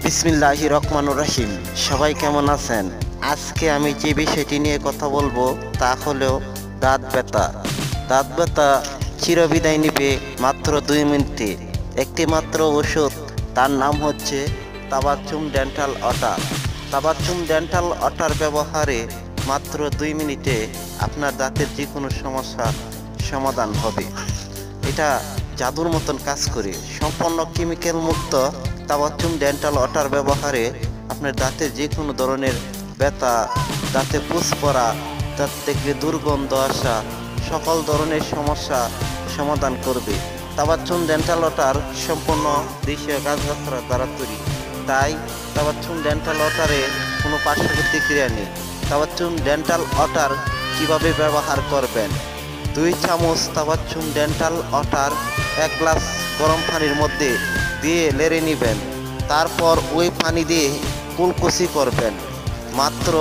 বিসমিল্লাহির রহমানির রহিম। সবাই কেমন আছেন? আজকে আমি যে বিষয়টি নিয়ে কথা বলবো তা হলো দাঁত ব্যথা। দাঁত ব্যথা চিরবিদায় নিবে মাত্র 2 মিনিটে। একটি মাত্র ওষুধ, তার নাম হচ্ছে তাবাচ্চুম ডেন্টাল ওয়াটার। তাবাচ্চুম ডেন্টাল ওয়াটার ব্যবহারে মাত্র 2 মিনিটে আপনার দাঁতের যে কোনো সমস্যার সমাধান হবে। এটা জাদুর মতন কাজ করে। সম্পূর্ণ কেমিক্যাল মুক্ত তাবাচ্চুম ডেন্টাল ওয়াটার ব্যবহারে আপনার দাঁতের যে কোনো ধরনের ব্যথা, দাঁতে পুষ পড়া, দাঁত থেকে দুর্গন্ধ আসা, সকল ধরনের সমস্যা সমাধান করবে। তাবাচ্চুম ডেন্টাল ওয়াটার সম্পূর্ণ দেশীয় গাছগাছরা দ্বারা তৈরি, তাই তাবাচ্চুম ডেন্টাল ওয়াটারে কোনো পার্শ্ব প্রতিক্রিয়া নেই। তাবাচ্চুম ডেন্টাল ওয়াটার কিভাবে ব্যবহার করবেন? 2 চামচ তাবাচ্চুম ডেন্টাল ওয়াটার 1 গ্লাস গরম পানির মধ্যে দিয়ে নেড়ে নেবেন। তারপর ওই পানি দিয়ে কুলকুচি করবেন। মাত্র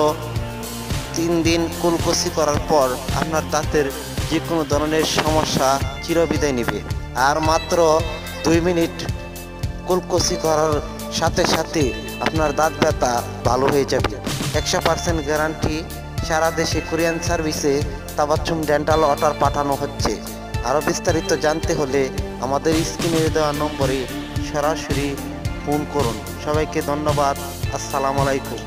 3 দিন কুলকুচি করার পর আপনার দাঁতের যে কোনো ধরনের সমস্যা চিরবিদায় নেবে। আর মাত্র 2 মিনিট কুলকুচি করার সাথে সাথে আপনার দাঁত ব্যথা ভালো হয়ে যাবে। 100% গ্যারান্টি। সারা দেশে কুরিয়ান সার্ভিসে তাবাচ্চুম ডেন্টাল ওয়াটার পাঠানো হচ্ছে। আরও বিস্তারিত জানতে হলে আমাদের স্ক্রিনে দেওয়া নম্বরে সরাসরি ফোন করুন। সবাইকে ধন্যবাদ। আসসালামু আলাইকুম।